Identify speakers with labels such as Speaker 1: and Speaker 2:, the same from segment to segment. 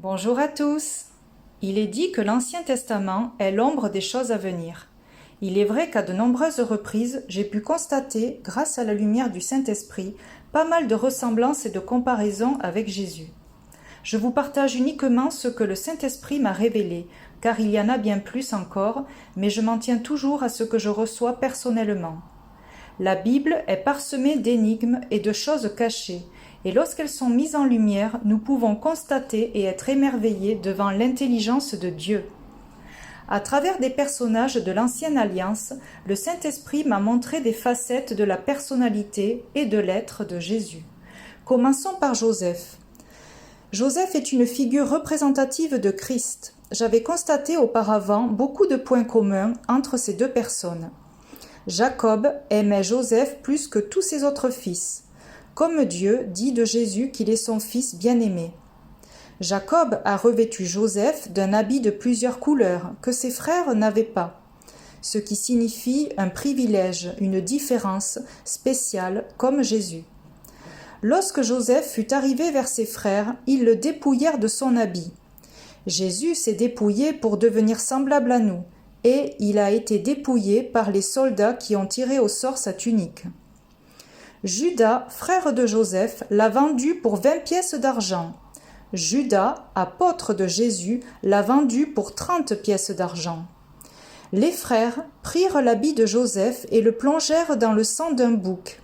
Speaker 1: Bonjour à tous. Il est dit que l'Ancien Testament est l'ombre des choses à venir. Il est vrai qu'à de nombreuses reprises, j'ai pu constater, grâce à la lumière du Saint-Esprit, pas mal de ressemblances et de comparaisons avec Jésus. Je vous partage uniquement ce que le Saint-Esprit m'a révélé, car il y en a bien plus encore, mais je m'en tiens toujours à ce que je reçois personnellement. La Bible est parsemée d'énigmes et de choses cachées, et lorsqu'elles sont mises en lumière, nous pouvons constater et être émerveillés devant l'intelligence de Dieu. À travers des personnages de l'Ancienne Alliance, le Saint-Esprit m'a montré des facettes de la personnalité et de l'être de Jésus. Commençons par Joseph. Joseph est une figure représentative de Christ. J'avais constaté auparavant beaucoup de points communs entre ces deux personnes. Jacob aimait Joseph plus que tous ses autres fils, comme Dieu dit de Jésus qu'il est son fils bien-aimé. Jacob a revêtu Joseph d'un habit de plusieurs couleurs que ses frères n'avaient pas, ce qui signifie un privilège, une différence spéciale comme Jésus. Lorsque Joseph fut arrivé vers ses frères, ils le dépouillèrent de son habit. Jésus s'est dépouillé pour devenir semblable à nous, et il a été dépouillé par les soldats qui ont tiré au sort sa tunique. Judas, frère de Joseph, l'a vendu pour 20 pièces d'argent. Judas, apôtre de Jésus, l'a vendu pour 30 pièces d'argent. Les frères prirent l'habit de Joseph et le plongèrent dans le sang d'un bouc,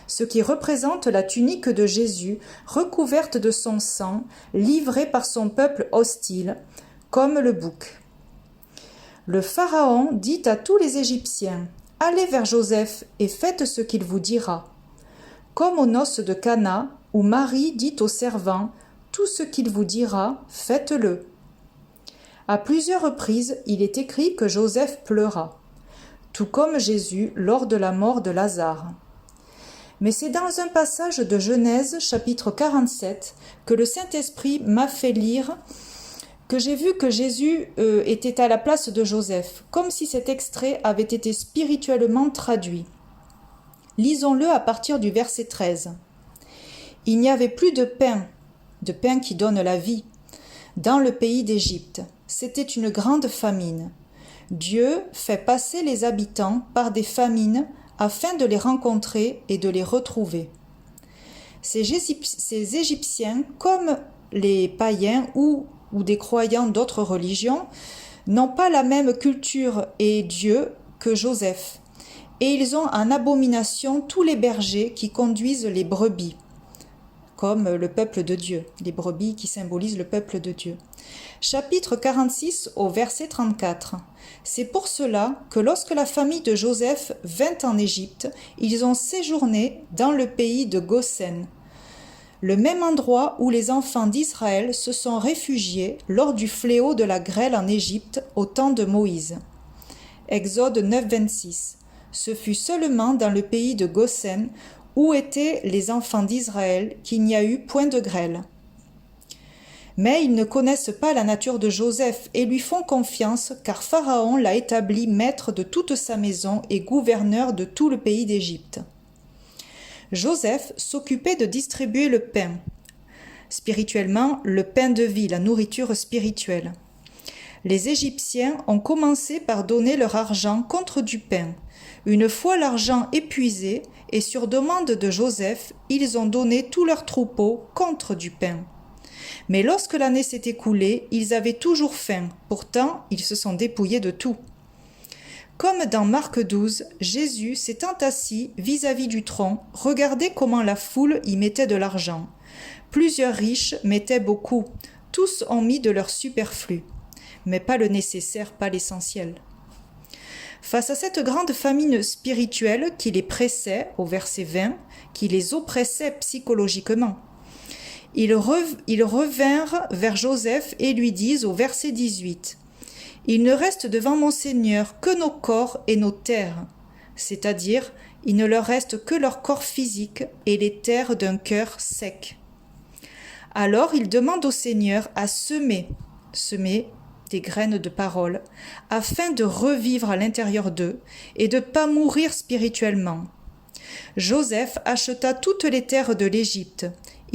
Speaker 1: ce qui représente la tunique de Jésus, recouverte de son sang, livrée par son peuple hostile, comme le bouc. Le Pharaon dit à tous les Égyptiens, « Allez vers Joseph et faites ce qu'il vous dira. » Comme aux noces de Cana, où Marie dit aux servants, « Tout ce qu'il vous dira, faites-le. » À plusieurs reprises, il est écrit que Joseph pleura, tout comme Jésus lors de la mort de Lazare. Mais c'est dans un passage de Genèse, chapitre 47, que le Saint-Esprit m'a fait lire que j'ai vu que Jésus était à la place de Joseph, comme si cet extrait avait été spirituellement traduit. Lisons-le à partir du verset 13. « Il n'y avait plus de pain qui donne la vie, dans le pays d'Égypte. C'était une grande famine. Dieu fait passer les habitants par des famines afin de les rencontrer et de les retrouver. Ces Égyptiens, comme les païens ou des croyants d'autres religions, n'ont pas la même culture et Dieu que Joseph, et ils ont en abomination tous les bergers qui conduisent les brebis, comme le peuple de Dieu, les brebis qui symbolisent le peuple de Dieu. Chapitre 46 au verset 34. C'est pour cela que lorsque la famille de Joseph vint en Égypte, ils ont séjourné dans le pays de Goshen, le même endroit où les enfants d'Israël se sont réfugiés lors du fléau de la grêle en Égypte au temps de Moïse. Exode 9, 26. Ce fut seulement dans le pays de Goshen où étaient les enfants d'Israël qu'il n'y a eu point de grêle. Mais ils ne connaissent pas la nature de Joseph et lui font confiance car Pharaon l'a établi maître de toute sa maison et gouverneur de tout le pays d'Égypte. Joseph s'occupait de distribuer le pain. Spirituellement, le pain de vie, la nourriture spirituelle. Les Égyptiens ont commencé par donner leur argent contre du pain. Une fois l'argent épuisé, et sur demande de Joseph, ils ont donné tout leur troupeau contre du pain. Mais lorsque l'année s'est écoulée, ils avaient toujours faim, pourtant ils se sont dépouillés de tout. Comme dans Marc 12, Jésus s'étant assis vis-à-vis du tronc, regardez comment la foule y mettait de l'argent. Plusieurs riches mettaient beaucoup, tous ont mis de leur superflu, mais pas le nécessaire, pas l'essentiel. Face à cette grande famine spirituelle qui les pressait, au verset 20, qui les oppressait psychologiquement, ils revinrent vers Joseph et lui disent au verset 18, « Il ne reste devant mon Seigneur que nos corps et nos terres, c'est-à-dire il ne leur reste que leur corps physique et les terres d'un cœur sec. » Alors il demande au Seigneur à semer des graines de parole, afin de revivre à l'intérieur d'eux et de ne pas mourir spirituellement. Joseph acheta toutes les terres de l'Égypte.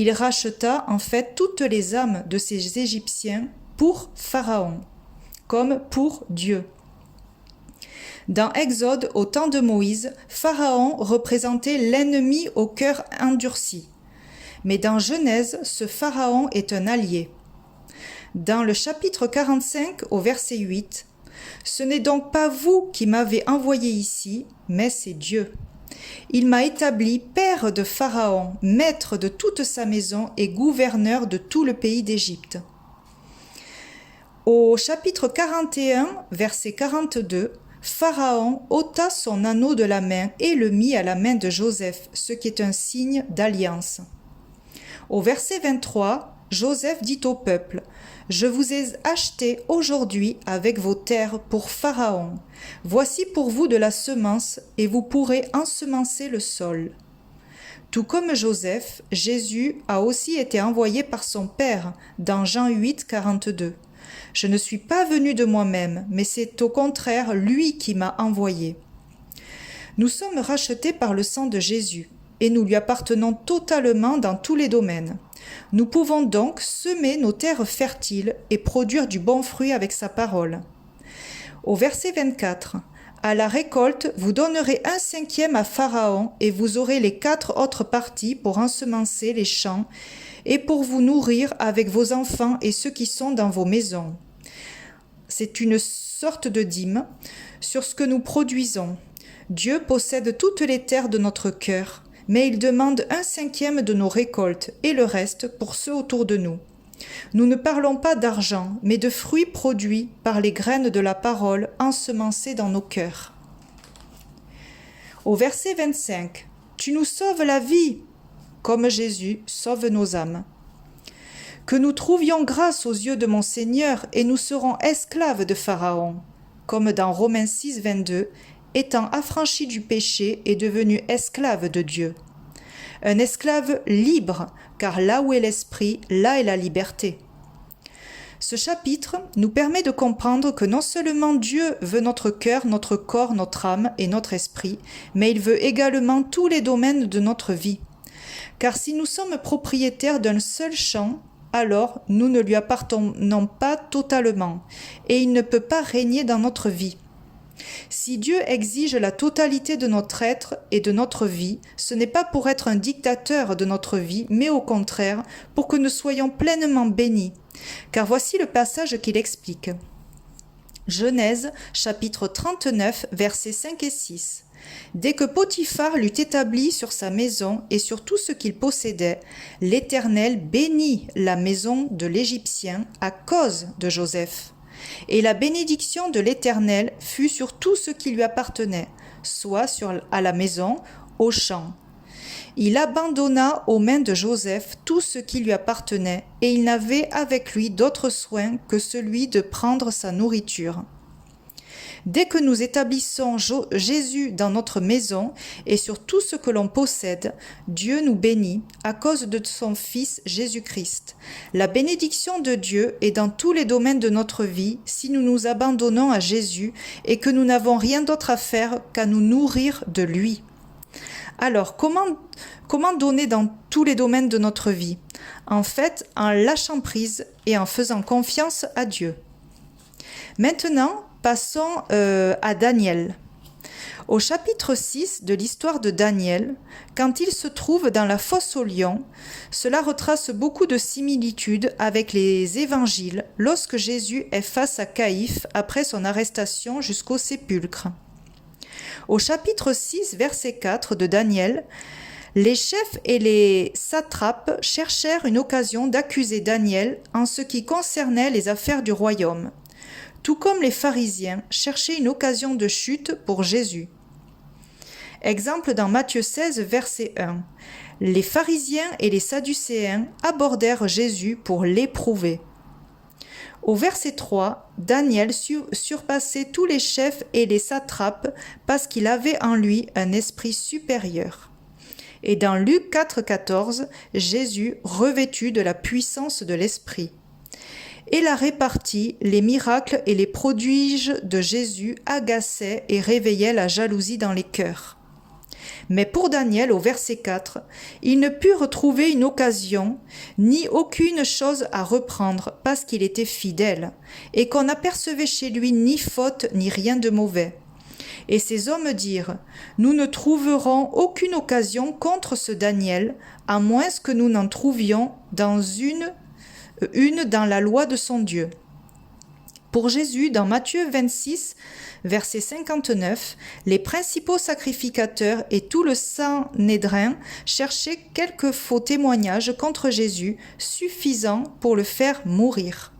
Speaker 1: il racheta en fait toutes les âmes de ces Égyptiens pour Pharaon, comme pour Dieu. Dans Exode, au temps de Moïse, Pharaon représentait l'ennemi au cœur endurci. Mais dans Genèse, ce Pharaon est un allié. Dans le chapitre 45, au verset 8, « Ce n'est donc pas vous qui m'avez envoyé ici, mais c'est Dieu. Il m'a établi père de Pharaon, maître de toute sa maison et gouverneur de tout le pays d'Égypte. » Au chapitre 41, verset 42, Pharaon ôta son anneau de la main et le mit à la main de Joseph, ce qui est un signe d'alliance. Au verset 23, Joseph dit au peuple, « Je vous ai acheté aujourd'hui avec vos terres pour Pharaon. Voici pour vous de la semence et vous pourrez ensemencer le sol. » Tout comme Joseph, Jésus a aussi été envoyé par son Père dans Jean 8, 42. « Je ne suis pas venu de moi-même, mais c'est au contraire lui qui m'a envoyé. » Nous sommes rachetés par le sang de Jésus et nous lui appartenons totalement dans tous les domaines. Nous pouvons donc semer nos terres fertiles et produire du bon fruit avec sa parole. Au verset 24, « À la récolte, vous donnerez 1/5 à Pharaon et vous aurez les 4 autres parties pour ensemencer les champs et pour vous nourrir avec vos enfants et ceux qui sont dans vos maisons. » C'est une sorte de dîme sur ce que nous produisons. Dieu possède toutes les terres de notre cœur, mais il demande 1/5 de nos récoltes et le reste pour ceux autour de nous. Nous ne parlons pas d'argent, mais de fruits produits par les graines de la parole ensemencées dans nos cœurs. Au verset 25, « Tu nous sauves la vie, comme Jésus sauve nos âmes. Que nous trouvions grâce aux yeux de mon Seigneur et nous serons esclaves de Pharaon, comme dans Romains 6, 22, étant affranchi du péché et devenu esclave de Dieu. Un esclave libre, car là où est l'esprit, là est la liberté. » Ce chapitre nous permet de comprendre que non seulement Dieu veut notre cœur, notre corps, notre âme et notre esprit, mais il veut également tous les domaines de notre vie. Car si nous sommes propriétaires d'un seul champ, alors nous ne lui appartenons pas totalement, et il ne peut pas régner dans notre vie. Si Dieu exige la totalité de notre être et de notre vie, ce n'est pas pour être un dictateur de notre vie, mais au contraire, pour que nous soyons pleinement bénis. Car voici le passage qui l'explique. Genèse, chapitre 39, versets 5 et 6. Dès que Potiphar l'eut établi sur sa maison et sur tout ce qu'il possédait, l'Éternel bénit la maison de l'Égyptien à cause de Joseph. Et la bénédiction de l'Éternel fut sur tout ce qui lui appartenait, soit à la maison, au champ. Il abandonna aux mains de Joseph tout ce qui lui appartenait, et il n'avait avec lui d'autre soin que celui de prendre sa nourriture. Dès que nous établissons Jésus dans notre maison et sur tout ce que l'on possède, Dieu nous bénit à cause de son Fils Jésus-Christ. La bénédiction de Dieu est dans tous les domaines de notre vie si nous nous abandonnons à Jésus et que nous n'avons rien d'autre à faire qu'à nous nourrir de lui. Alors, comment donner dans tous les domaines de notre vie? En fait, en lâchant prise et en faisant confiance à Dieu. Maintenant, passons à Daniel. Au chapitre 6 de l'histoire de Daniel, quand il se trouve dans la fosse aux lions, cela retrace beaucoup de similitudes avec les évangiles lorsque Jésus est face à Caïphe après son arrestation jusqu'au sépulcre. Au chapitre 6, verset 4 de Daniel, les chefs et les satrapes cherchèrent une occasion d'accuser Daniel en ce qui concernait les affaires du royaume, tout comme les pharisiens cherchaient une occasion de chute pour Jésus. Exemple dans Matthieu 16, verset 1. Les pharisiens et les sadducéens abordèrent Jésus pour l'éprouver. Au verset 3, Daniel surpassait tous les chefs et les satrapes parce qu'il avait en lui un esprit supérieur. Et dans Luc 4, 14, Jésus, revêtu de la puissance de l'esprit. Et la répartie, les miracles et les prodiges de Jésus agaçaient et réveillaient la jalousie dans les cœurs. Mais pour Daniel, au verset 4, il ne put retrouver une occasion, ni aucune chose à reprendre, parce qu'il était fidèle, et qu'on n'apercevait chez lui ni faute, ni rien de mauvais. Et ces hommes dirent, nous ne trouverons aucune occasion contre ce Daniel, à moins que nous n'en trouvions dans une dans la loi de son Dieu. Pour Jésus, dans Matthieu 26, verset 59, les principaux sacrificateurs et tout le Sanhédrin cherchaient quelques faux témoignages contre Jésus suffisants pour le faire mourir.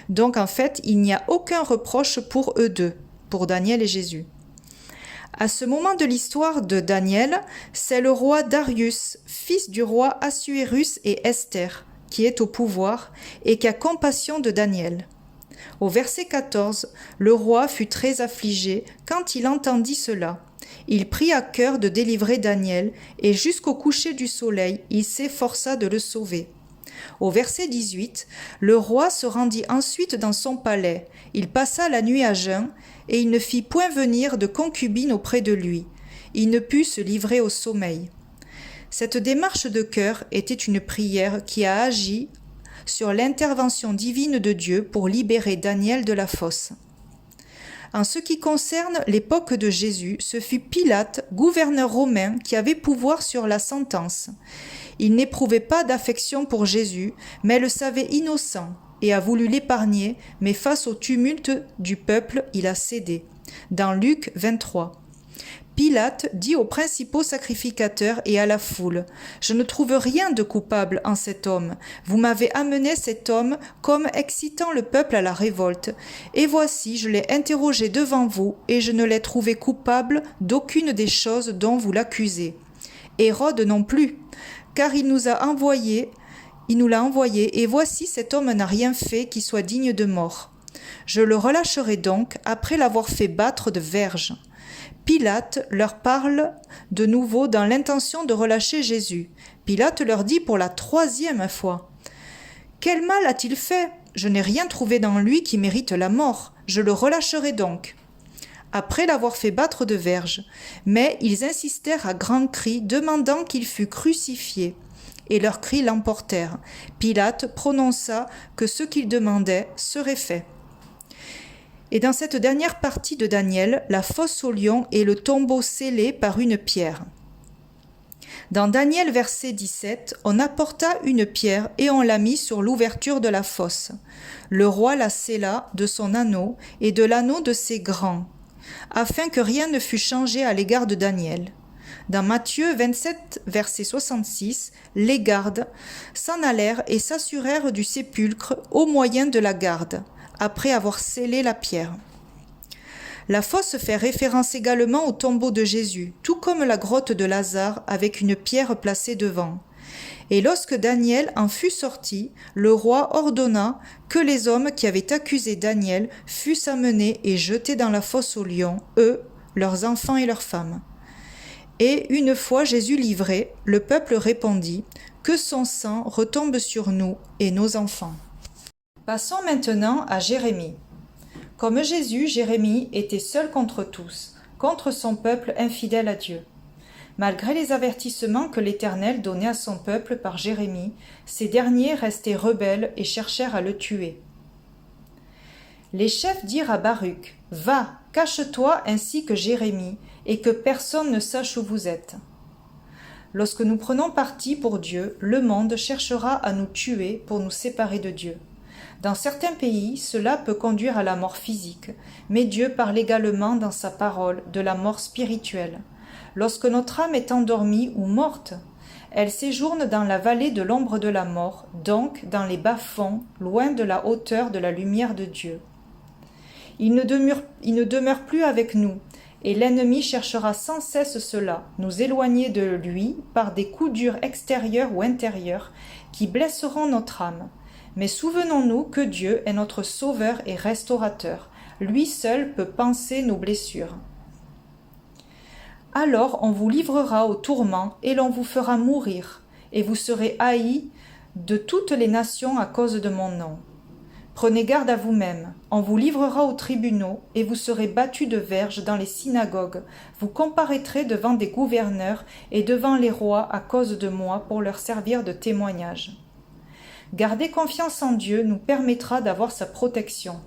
Speaker 1: Donc en fait, il n'y a aucun reproche pour eux deux, pour Daniel et Jésus. À ce moment de l'histoire de Daniel, c'est le roi Darius, fils du roi Assuérus et Esther, qui est au pouvoir et qui a compassion de Daniel. Au verset 14, le roi fut très affligé quand il entendit cela. Il prit à cœur de délivrer Daniel et jusqu'au coucher du soleil, il s'efforça de le sauver. Au verset 18, le roi se rendit ensuite dans son palais. Il passa la nuit à jeun et il ne fit point venir de concubine auprès de lui. Il ne put se livrer au sommeil. Cette démarche de cœur était une prière qui a agi sur l'intervention divine de Dieu pour libérer Daniel de la fosse. En ce qui concerne l'époque de Jésus, ce fut Pilate, gouverneur romain, qui avait pouvoir sur la sentence. Il n'éprouvait pas d'affection pour Jésus, mais le savait innocent et a voulu l'épargner, mais face au tumulte du peuple, il a cédé. Dans Luc 23. Pilate dit aux principaux sacrificateurs et à la foule, « Je ne trouve rien de coupable en cet homme. Vous m'avez amené cet homme comme excitant le peuple à la révolte. Et voici, je l'ai interrogé devant vous, et je ne l'ai trouvé coupable d'aucune des choses dont vous l'accusez. Hérode non plus, car il nous l'a envoyé, et voici cet homme n'a rien fait qui soit digne de mort. Je le relâcherai donc après l'avoir fait battre de verges. » Pilate leur parle de nouveau dans l'intention de relâcher Jésus. Pilate leur dit pour la 3e fois, « Quel mal a-t-il fait ? Je n'ai rien trouvé dans lui qui mérite la mort. Je le relâcherai donc. » Après l'avoir fait battre de verges, mais ils insistèrent à grands cris, demandant qu'il fût crucifié. Et leurs cris l'emportèrent. Pilate prononça que ce qu'ils demandaient serait fait. Et dans cette dernière partie de Daniel, la fosse aux lions est le tombeau scellé par une pierre. Dans Daniel verset 17, on apporta une pierre et on la mit sur l'ouverture de la fosse. Le roi la scella de son anneau et de l'anneau de ses grands, afin que rien ne fût changé à l'égard de Daniel. Dans Matthieu 27, verset 66, les gardes s'en allèrent et s'assurèrent du sépulcre au moyen de la garde, après avoir scellé la pierre. La fosse fait référence également au tombeau de Jésus, tout comme la grotte de Lazare avec une pierre placée devant. Et lorsque Daniel en fut sorti, le roi ordonna que les hommes qui avaient accusé Daniel fussent amenés et jetés dans la fosse aux lions, eux, leurs enfants et leurs femmes. Et une fois Jésus livré, le peuple répondit « Que son sang retombe sur nous et nos enfants ». Passons maintenant à Jérémie. Comme Jésus, Jérémie était seul contre tous, contre son peuple infidèle à Dieu. Malgré les avertissements que l'Éternel donnait à son peuple par Jérémie, ces derniers restaient rebelles et cherchèrent à le tuer. Les chefs dirent à Baruch, « Va, cache-toi ainsi que Jérémie, et que personne ne sache où vous êtes. » Lorsque nous prenons parti pour Dieu, le monde cherchera à nous tuer pour nous séparer de Dieu. Dans certains pays, cela peut conduire à la mort physique, mais Dieu parle également dans sa parole de la mort spirituelle. Lorsque notre âme est endormie ou morte, elle séjourne dans la vallée de l'ombre de la mort, donc dans les bas-fonds, loin de la hauteur de la lumière de Dieu. Il ne demeure plus avec nous, et l'ennemi cherchera sans cesse cela, nous éloigner de lui par des coups durs extérieurs ou intérieurs qui blesseront notre âme. Mais souvenons-nous que Dieu est notre Sauveur et Restaurateur. Lui seul peut panser nos blessures. Alors on vous livrera au tourment et l'on vous fera mourir, et vous serez haïs de toutes les nations à cause de mon nom. Prenez garde à vous-même, on vous livrera aux tribunaux, et vous serez battus de verges dans les synagogues. Vous comparaîtrez devant des gouverneurs et devant les rois à cause de moi pour leur servir de témoignage. Garder confiance en Dieu nous permettra d'avoir sa protection.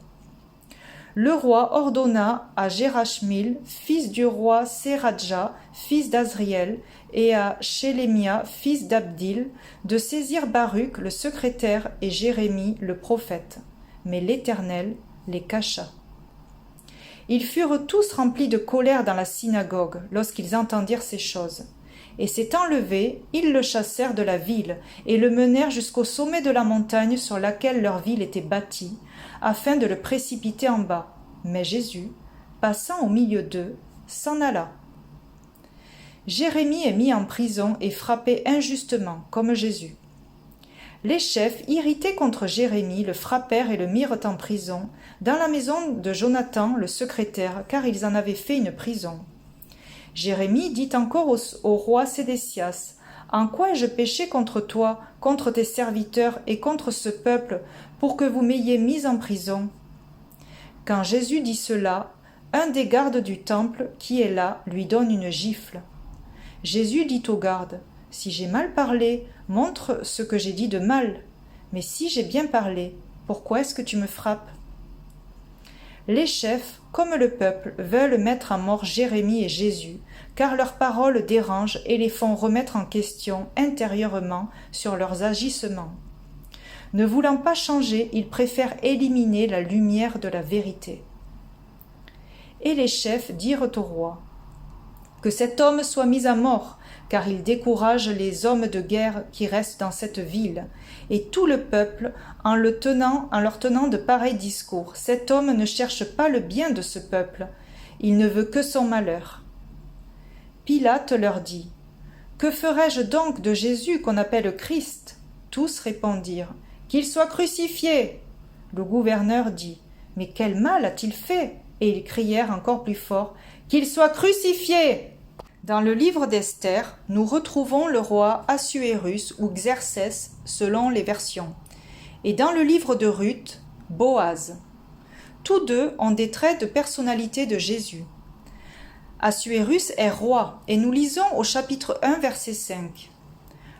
Speaker 1: Le roi ordonna à Jérachmil, fils du roi Séradja, fils d'Azriel, et à Shélémia, fils d'Abdil, de saisir Baruch le secrétaire et Jérémie le prophète. Mais l'Éternel les cacha. Ils furent tous remplis de colère dans la synagogue lorsqu'ils entendirent ces choses. Et s'étant levés, ils le chassèrent de la ville et le menèrent jusqu'au sommet de la montagne sur laquelle leur ville était bâtie, afin de le précipiter en bas. Mais Jésus, passant au milieu d'eux, s'en alla. Jérémie est mis en prison et frappé injustement, comme Jésus. Les chefs, irrités contre Jérémie, le frappèrent et le mirent en prison, dans la maison de Jonathan, le secrétaire, car ils en avaient fait une prison. Jérémie dit encore au roi Sédécias, « En quoi ai-je péché contre toi, contre tes serviteurs et contre ce peuple, pour que vous m'ayez mis en prison ?» Quand Jésus dit cela, un des gardes du temple, qui est là, lui donne une gifle. Jésus dit aux gardes, « Si j'ai mal parlé, montre ce que j'ai dit de mal. Mais si j'ai bien parlé, pourquoi est-ce que tu me frappes ?» Les chefs, comme le peuple, veulent mettre à mort Jérémie et Jésus, car leurs paroles dérangent et les font remettre en question intérieurement sur leurs agissements. Ne voulant pas changer, ils préfèrent éliminer la lumière de la vérité. Et les chefs dirent au roi, « Que cet homme soit mis à mort, car il décourage les hommes de guerre qui restent dans cette ville. » Et tout le peuple, en leur tenant de pareils discours, « Cet homme ne cherche pas le bien de ce peuple, il ne veut que son malheur. » Pilate leur dit, « Que ferai-je donc de Jésus qu'on appelle Christ ?» Tous répondirent, « Qu'il soit crucifié !» Le gouverneur dit, « Mais quel mal a-t-il fait ?» Et ils crièrent encore plus fort, « Qu'il soit crucifié !» Dans le livre d'Esther, nous retrouvons le roi Assuérus ou Xerxès selon les versions, et dans le livre de Ruth, Boaz. Tous deux ont des traits de personnalité de Jésus. Assuérus est roi, et nous lisons au chapitre 1, verset 5.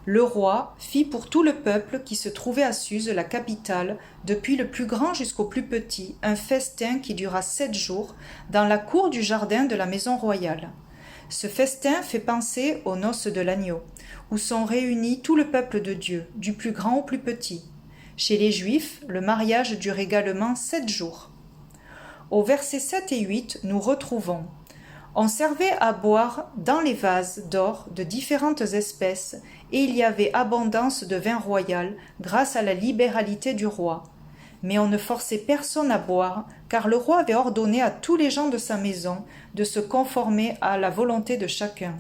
Speaker 1: Le roi fit pour tout le peuple qui se trouvait à Suse, la capitale, depuis le plus grand jusqu'au plus petit, un festin qui dura 7 jours, dans la cour du jardin de la maison royale. Ce festin fait penser aux noces de l'agneau, où sont réunis tout le peuple de Dieu, du plus grand au plus petit. Chez les Juifs, le mariage dure également 7 jours. Au versets 7 et 8, nous retrouvons « On servait à boire dans les vases d'or de différentes espèces, et il y avait abondance de vin royal grâce à la libéralité du roi. Mais on ne forçait personne à boire, car le roi avait ordonné à tous les gens de sa maison de se conformer à la volonté de chacun.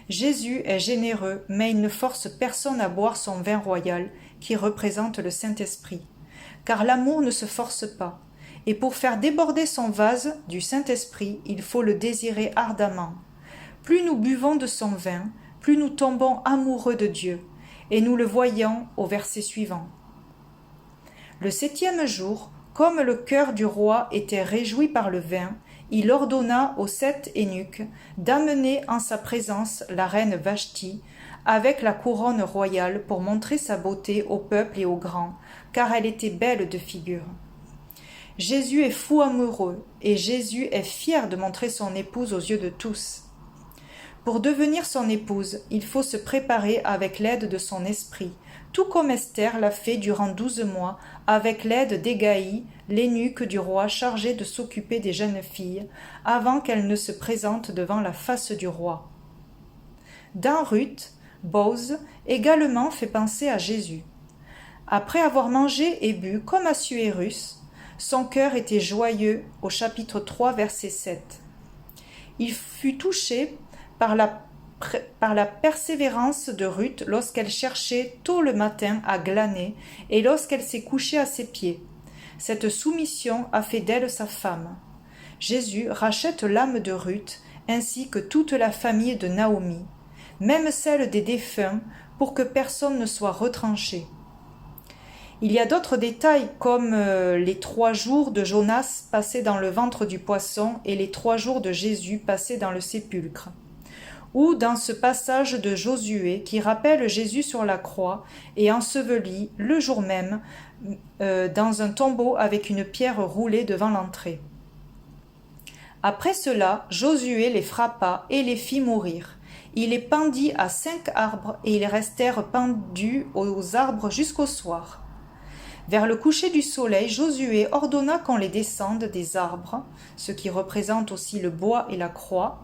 Speaker 1: Jésus est généreux, mais il ne force personne à boire son vin royal, qui représente le Saint-Esprit. Car l'amour ne se force pas, et pour faire déborder son vase du Saint-Esprit, il faut le désirer ardemment. Plus nous buvons de son vin, plus nous tombons amoureux de Dieu, et nous le voyons au verset suivant. Le 7e jour, comme le cœur du roi était réjoui par le vin, il ordonna aux 7 eunuques d'amener en sa présence la reine Vashti avec la couronne royale pour montrer sa beauté au peuple et aux grands, car elle était belle de figure. Jésus est fou amoureux et Jésus est fier de montrer son épouse aux yeux de tous. Pour devenir son épouse, il faut se préparer avec l'aide de son esprit, tout comme Esther l'a fait durant 12 mois avec l'aide d'Égaï, l'eunuque du roi chargé de s'occuper des jeunes filles, avant qu'elles ne se présentent devant la face du roi. Dans Ruth, Boz également fait penser à Jésus. Après avoir mangé et bu comme Assuérus, son cœur était joyeux au chapitre 3, verset 7. Il fut touché par la persévérance de Ruth lorsqu'elle cherchait tôt le matin à glaner et lorsqu'elle s'est couchée à ses pieds. Cette soumission a fait d'elle sa femme. Jésus rachète l'âme de Ruth ainsi que toute la famille de Naomi, même celle des défunts, pour que personne ne soit retranché. Il y a d'autres détails comme les 3 jours de Jonas passés dans le ventre du poisson et les 3 jours de Jésus passés dans le sépulcre. Ou dans ce passage de Josué qui rappelle Jésus sur la croix et enseveli le jour même dans un tombeau avec une pierre roulée devant l'entrée. Après cela, Josué les frappa et les fit mourir. Il les pendit à 5 arbres et ils restèrent pendus aux arbres jusqu'au soir. Vers le coucher du soleil, Josué ordonna qu'on les descende des arbres, ce qui représente aussi le bois et la croix,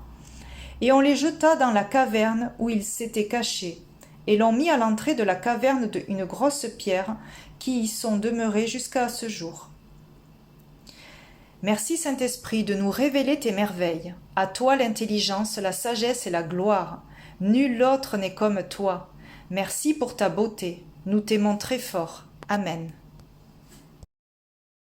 Speaker 1: et on les jeta dans la caverne où ils s'étaient cachés, et l'on mit à l'entrée de la caverne une grosse pierre qui y sont demeurées jusqu'à ce jour. Merci Saint-Esprit de nous révéler tes merveilles. À toi l'intelligence, la sagesse et la gloire. Nul autre n'est comme toi. Merci pour ta beauté. Nous t'aimons très fort. Amen.